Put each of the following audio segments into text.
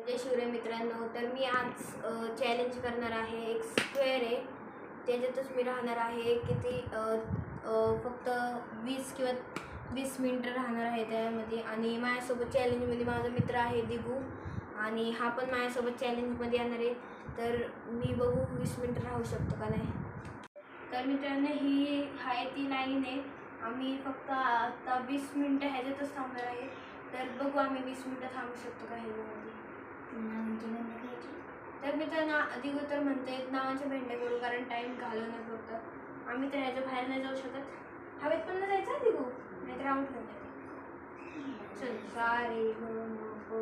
जय शिवराय मित्रांनो. तर मी आज चॅलेंज करणार आहे. एक स्क्वेअर आहे, त्याच्यातच मी राहणार आहे. किती फक्त 20 मिनटं राहणार आहे त्यामध्ये. आणि माझ्यासोबत चॅलेंजमध्ये माझा मित्र आहे दिगू, आणि हा पण माझ्यासोबत चॅलेंजमध्ये येणार आहे. तर मी बघू 20 मिनटं राहू शकतो का नाही. तर मित्रांनो, ही आहे ती लाईन आहे. आम्ही फक्त आता 20 मिनटं ह्याच्यातच थांबणार आहे. तर बघू आम्ही 20 मिनटं थांबू शकतो का ह्याच्यामध्ये. तर मित्रांनो, दिगू तर म्हणते नावाच्या भेंड्या करू, कारण टाईम घालवणार फक्त. आम्ही तर ह्याच्या बाहेर नाही जाऊ शकत. हवेत पण नाही जायचं दिगू, नाही तर आऊट होऊन जाते. चल सा रे ग म प ध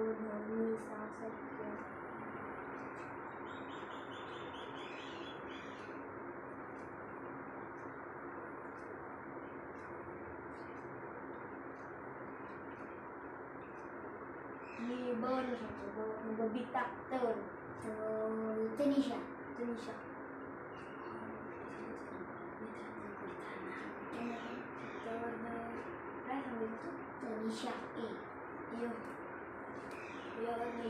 नि सा सा. मी बर शकतो बबिता. तर तनिषा. तनिषा. काय सांगितलं? तनिषा ए.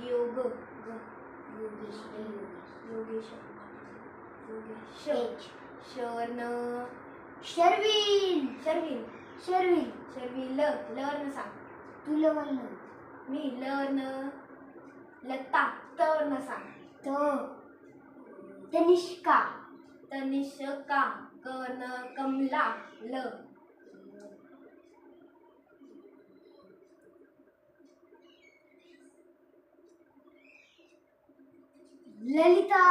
योग. योगेश. योगेश. योगेश. शर्ण. शर्विन. शर्विन. शर्विन. शर्विल. लर्ण सांग. तू लवण. मी लर्ण. लता. तर्ण सांग. तनिष्का. तनिष्का. कर्ण. कमला. ल. ललिता.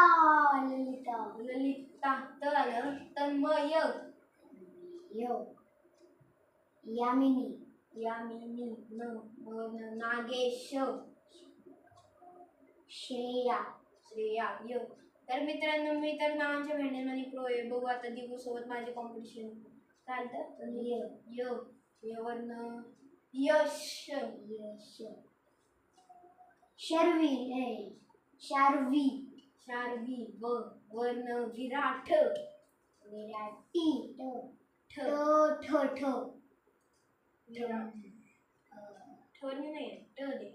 ललिता. तल. तन्मय. यामिनी. यामिनी. नागेश. श्रेया. श्रेया. तर मित्रांनो, मी तर नावांच्या भेंड्यांमध्ये प्रो आहे. बघू आता दिगू सोबत माझे कॉम्पिटिशन. चालतं. यवर्ण. यश. शर्वी. शार्वी. शार्वी. वर्ण. विराट. विराटी. ठ. ठरली नाही. ट दे.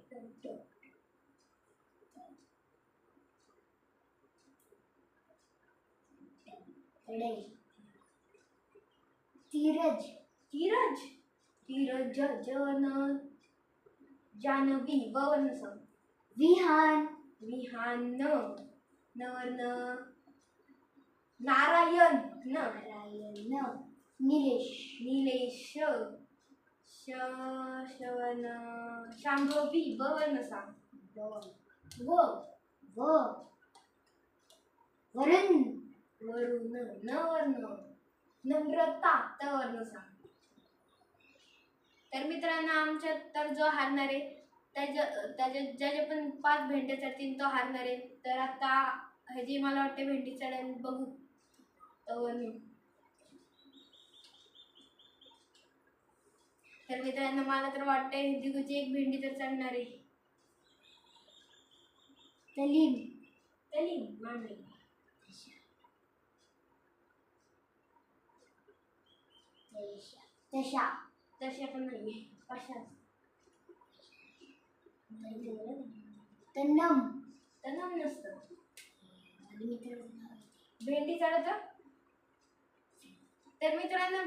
धीरज. धीरज. जानवी. वर्ण सांग. विहान. विहान. नवर्ण. नारायण. निलेश. निलेश. शवन. शांभवी. वर्ण सांग. वरुण. वरुण. नवर्ण. नम्रता. तवर्ण सांग. तर मित्रांनो, आमच्यात तर जो हारणार आहे ज्याचे पण 5 भेंडे चढतील तो हारणार आहे. तर आता ह्याची मला वाटते भेंडी चढेल, बघू. तर मित्रांनो, मला तर वाटतंय दिगूची एक भेंडी तर चढणार आहे. तलीम. मांडली. तशा पण नाहीये. कशा. तन्नम नसतं. भेंडी चढत. तर मित्रांनो,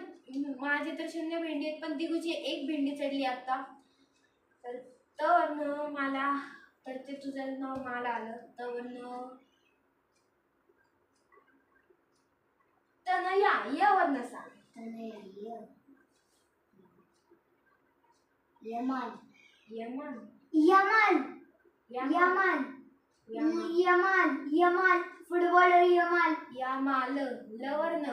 माझी तर 0 भेंडी आहेत, पण दिगूची 1 भेंडी चढली आता. तर मला तर ते तुझं नाव मला आलं. तनया. वर्ण सांग. यमान. फुटबॉलर यमान. यामाल. लवर्ण.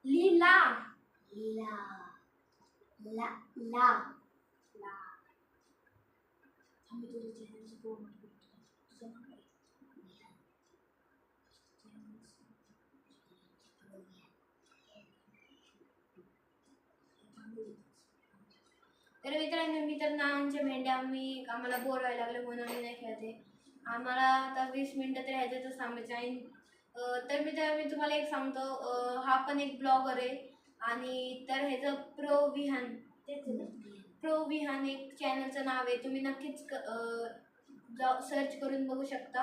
लीला. तर मित्रांनो, मी तर नावांच्या भेंड्या आम्हाला बोर व्हायला लागलं म्हणून आम्ही नाही खेळते. आम्हाला आता 20 मिनिटं तर ह्याच्यातच थांबायचं आहे. तर मी तुम्हाला एक सांगतो, हा पण एक ब्लॉगर आहे आणि तर ह्याचं विहान तेच आहे ना, विहान एक चॅनलचं नाव आहे. तुम्ही नक्कीच सर्च करून बघू शकता.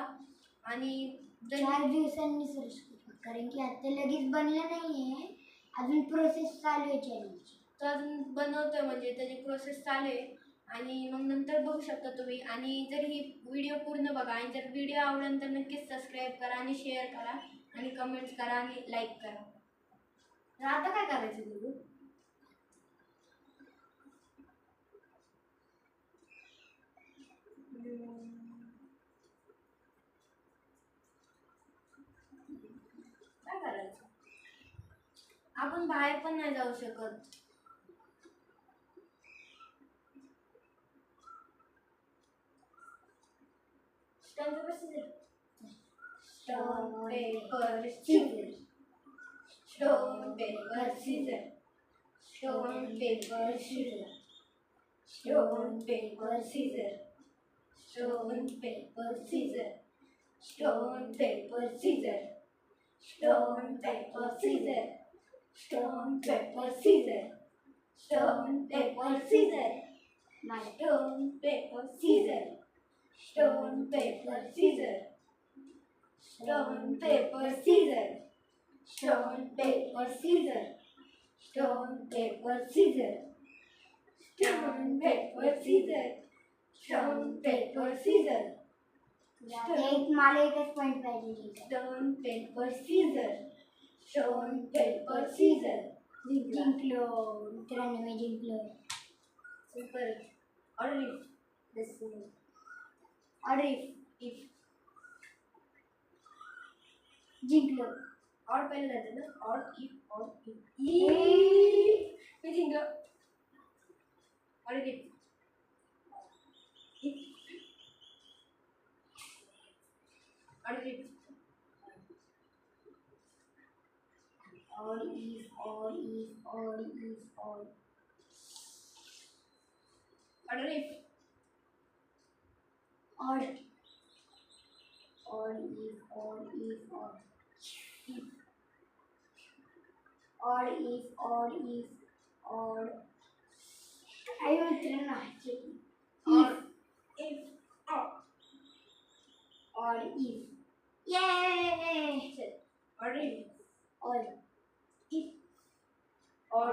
आणि जर 4 दिवसांनी सर्च करू, कारण की आता लगेच बनलं नाहीये, अजून प्रोसेस चालू आहे चॅनलची. तो अजून बनवतोय, म्हणजे त्याची प्रोसेस चालू आहे. आणि मग नंतर बघू शकता तुम्ही. आणि जर ही व्हिडिओ पूर्ण बघा आणि जर व्हिडिओ आवडेल तर नक्कीच सबस्क्राईब करा आणि शेअर करा आणि कमेंट्स करा आणि लाईक करा. तर आता काय करायचं तुझं? काय करायचं? आपण बाहेर पण नाही जाऊ शकत. Stone paper scissor, stone paper scissor, stone paper scissor, stone paper scissor, stone paper scissor, stone paper scissor, stone paper scissor, stone paper scissor, stone paper scissor, stone paper scissor, stone paper scissor, stone paper scissor, stone paper scissor, stone paper scissor, stone paper scissor, stone paper scissor, मला एकच point पाहिजे. Stone paper scissor, stone paper scissor. जिंकलो मित्रांनो, मी जिंकलो. Super. Order if जिंकलो. और पहले जाते ना, और इफ मी जिंकलो. ऑर्डर इफ ऑर्डर इफ और इफ ऑर्डर इफ और आई मित्रांनो, और इफ ये ऑर्डर इफ और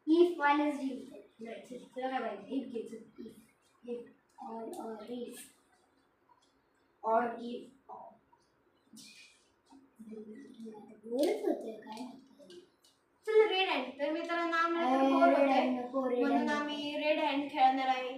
इफ वाले जिंकते. नाही, तुला काय पाहिजे? इफ घ्यायचं. इफ और इफ बोलत होते काय होतं. चल रेड हँड. तर मित्रांनो आम्हाला तर बोर होतंय, म्हणून आम्ही रेड हँड खेळणार आहे.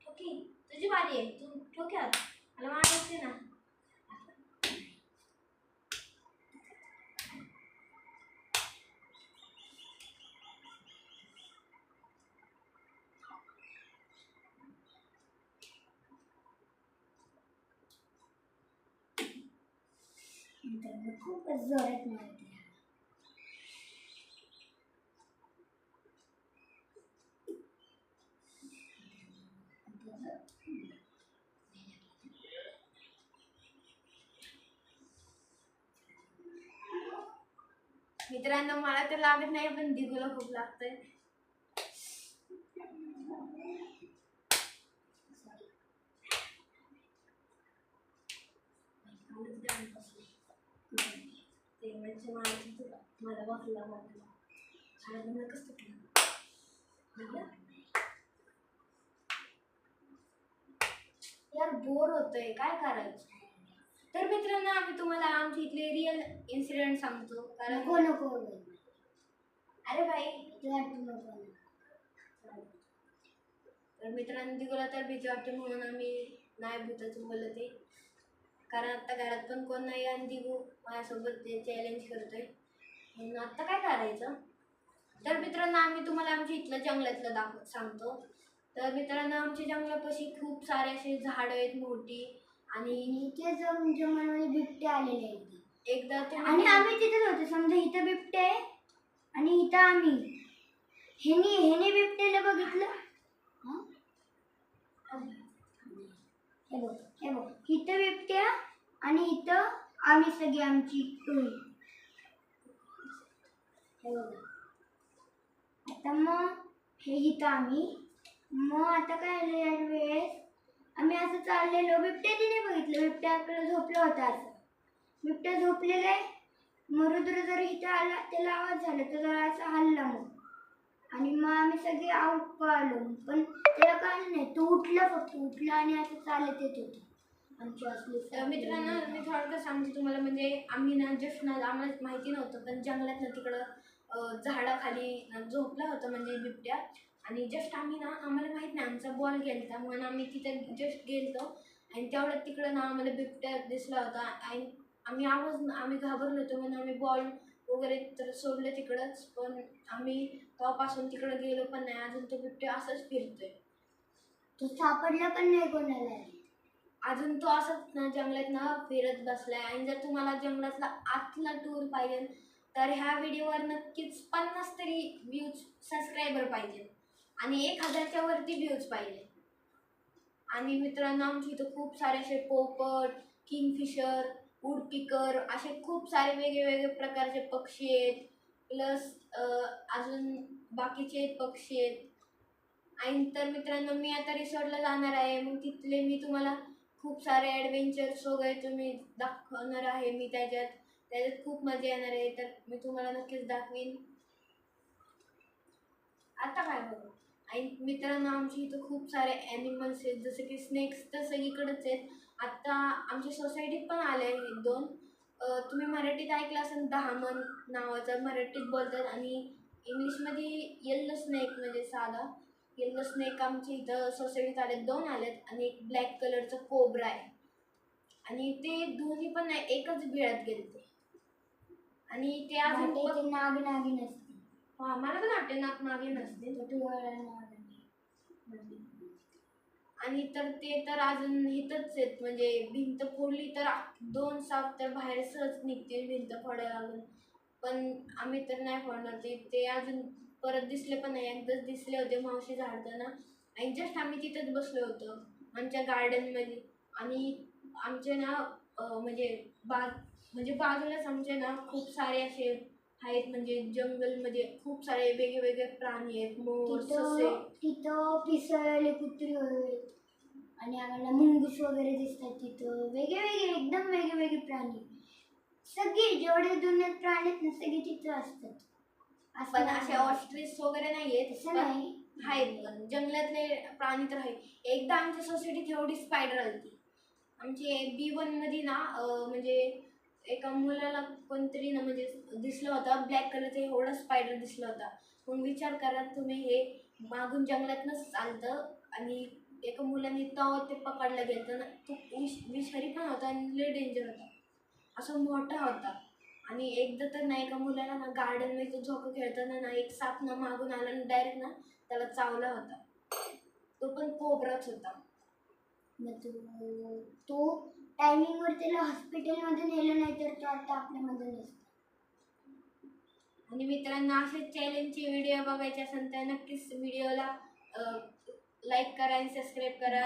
ओके, तुझी बारी आहे. तू ठोक्यात मला मारायचे ना. खूपच जोरात मारते. मित्रांनो मला तर लागत नाही, पण दिगूला खूप लागतंय. ते म्हणजे मला बसला यार, बोर होतंय, काय करायचं. तर मित्रांनो आम्ही तुम्हाला आमची इथले रिअल इन्सिडेंट सांगतो. कारण नको अरे भाई, नको. तर मित्रांनो दिगोला तर भीती वाटते, म्हणून आम्ही नाही भूताचं बोलत आहे. कारण आता घरात पण कोण नाही आणि दिगू माझ्यासोबत ते चॅलेंज करतोय. म्हणून आता काय करायचं. तर मित्रांनो आम्ही तुम्हाला आमच्या इथलं जंगलातलं सांगतो. तर मित्रांनो आमच्या जंगलापाशी खूप सारे असे झाडं आहेत मोठी. आणि इथे जंगलमध्ये बिबटे आलेले आहेत एकदा आणि आम्ही तिथेच होतो. समजा इथं बिबटे आहे आणि इथं आम्ही. ह्याने बिबट्याला बघितलं. हे बघ इथं बिबट्या आणि इथं आम्ही सगळी आमची टोळी. हे बघा आता मग हे इथं आम्ही. मग आता काय झालं या वेळेस आम्ही असं चाललेलो. बिबट्या तिने बघितलं. बिबट्या आपल्याला झोपला होता. असं बिबट्या झोपलेला आहे. मग रुद्र जर इथं आला त्याला आवाज झाला तर जरा असं हल्ला मग. आणि मग आम्ही सगळे आऊट पळालो. पण त्याला कळलं नाही. तो उठला, फक्त उठला आणि असं चालत येत होतं आमची असली. मित्रांनो मी थोडक्यात सांगते तुम्हाला. म्हणजे आम्ही ना जस्ट ना आम्हाला माहिती नव्हतं पण जंगलात ना तिकडं झाडाखाली झोपला होता म्हणजे बिबट्या. आणि जस्ट आम्ही ना आम्हाला माहीत नाही आमचा बॉल गेलता म्हणून आम्ही तिथे जस्ट गेलतो. आणि तेवढ्यात तिकडं ना आम्हाला बिबट्या दिसला होता. आणि आम्ही घाबरलो होतो म्हणून आम्ही बॉल वगैरे तर सोडलं तिकडंच. पण आम्ही तेव्हापासून तिकडं गेलो पण नाही. अजून तो बिबट्या असंच फिरतोय. तो सापडला पण नाही कोणाला. अजून तो असंच ना जंगलात ना फिरत बसलाय. आणि जर तुम्हाला जंगलातला आतला टूर पाहिजे तर ह्या व्हिडिओवर नक्कीच 50 तरी व्ह्यूज सबस्क्रायबर पाहिजे आणि 1000च्या वरती व्ह्यूज पाहिजे. आणि मित्रांनो आमच्या इथं खूप सारे असे पोपट, किंगफिशर, वुडपीकर असे खूप सारे वेगवेगळे प्रकारचे पक्षी आहेत. प्लस अजून बाकीचे पक्षी आहेत. आणि तर मित्रांनो मी आता रिसॉर्टला जाणार आहे. मग तिथले मी तुम्हाला खूप सारे ॲडव्हेंचर्स वगैरे तुम्ही दाखवणार आहे. मी त्याच्यात खूप मजा येणार आहे. तर मी तुम्हाला नक्कीच दाखवीन. आता काय बघू. आणि मित्रांनो आमच्या इथं खूप सारे ॲनिमल्स आहेत जसे की स्नेक्स तर सगळीकडेच आहेत. आत्ता आमच्या सोसायटीत पण आले आहेत 2. तुम्ही मराठीत ऐकलं असेल दहामन नावाचं मराठीत बोलतात. आणि इंग्लिशमध्ये येल्लो स्नेक म्हणजे साधा येल्लो स्नेक आमच्या इथं सोसायटीत आलेत. 2 आलेत. आणि एक ब्लॅक कलरचं कोब्रा आहे. आणि ते दोन्ही पण एकच बिळात गेलते. आणि ते अजून नाग नागिन असते. हा मला पण वाटते नागे नसते. आणि तर ते तर अजून इथंच आहेत. म्हणजे भिंत फोडली तर 2 साप तर बाहेर सहज निघतील भिंत फोडायला लागून. पण आम्ही तर नाही फोडणार. ते अजून परत दिसले पण नाही. एकदाच दिसले होते मावशी झाडताना. आणि जस्ट आम्ही तिथंच बसलो होतो आमच्या गार्डनमध्ये. आणि आमचे ना म्हणजे बाजूलाच आमचे ना खूप सारे असे आहेत. म्हणजे जंगलमध्ये खूप सारे वेगवेगळे प्राणी आहेत. मोर, ससे. तिथं पिसळलेले कुत्री वगैरे आणि आम्हाला मुंगूस वगैरे दिसतात. तिथं वेगवेगळे एकदम वेगवेगळे प्राणी. सगळे जेवढे दुनियेत प्राणी आहेत ना सगळे तिथं असतात. पण असे ऑस्ट्रिच वगैरे नाहीयेत. तसं नाही. आहेत पण जंगलातले प्राणी तर आहेत. एकदा आमच्या सोसायटीत एवढी स्पायडर आली. आमचे B1 मध्ये ना म्हणजे एका मुलाला कोणतरी ना म्हणजे दिसलं होतं ब्लॅक कलरचं एवढा स्पायडर दिसला होता. मग विचार करा तुम्ही हे मागून जंगलातनंच चालतं आणि एका मुलाने ते पकडलं गेलं ना. तो विषारी पण होता आणि लय डेंजर होता. असं मोठा होता. आणि एकदा तर ना एका मुलाला ना गार्डनमध्ये झोका खेळताना ना एक साप ना मागून आला आणि डायरेक्ट ना त्याला चावला होता. तो पण कोब्राच होता. मग तो टायमिंगवर त्याला हॉस्पिटलमध्ये नेलं नाही तर तो आता आपल्यामध्ये नसतो. आणि मित्रांनो असेच चॅलेंजचे व्हिडिओ बघायचे असेल तर नक्कीच व्हिडिओला लाईक करा आणि सबस्क्राईब करा.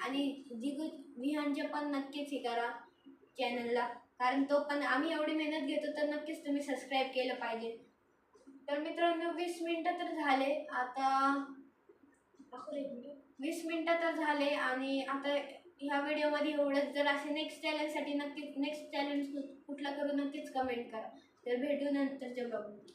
आणि विहानचे पण नक्कीच हे करा चॅनलला. कारण तो पण आम्ही एवढी मेहनत घेतो तर नक्कीच तुम्ही सबस्क्राईब केलं पाहिजे. तर मित्रांनो 20 मिनटं तर झाले. आता 20 मिनटं तर झाले. आणि आता ह्या व्हिडिओमध्ये एवढंच. जर असे नेक्स्ट चॅलेंजसाठी नक्कीच नेक्स्ट चॅलेंज कुठला करू नक्कीच कमेंट करा. तर भेटू नंतरच्या ब्लॉगमध्ये.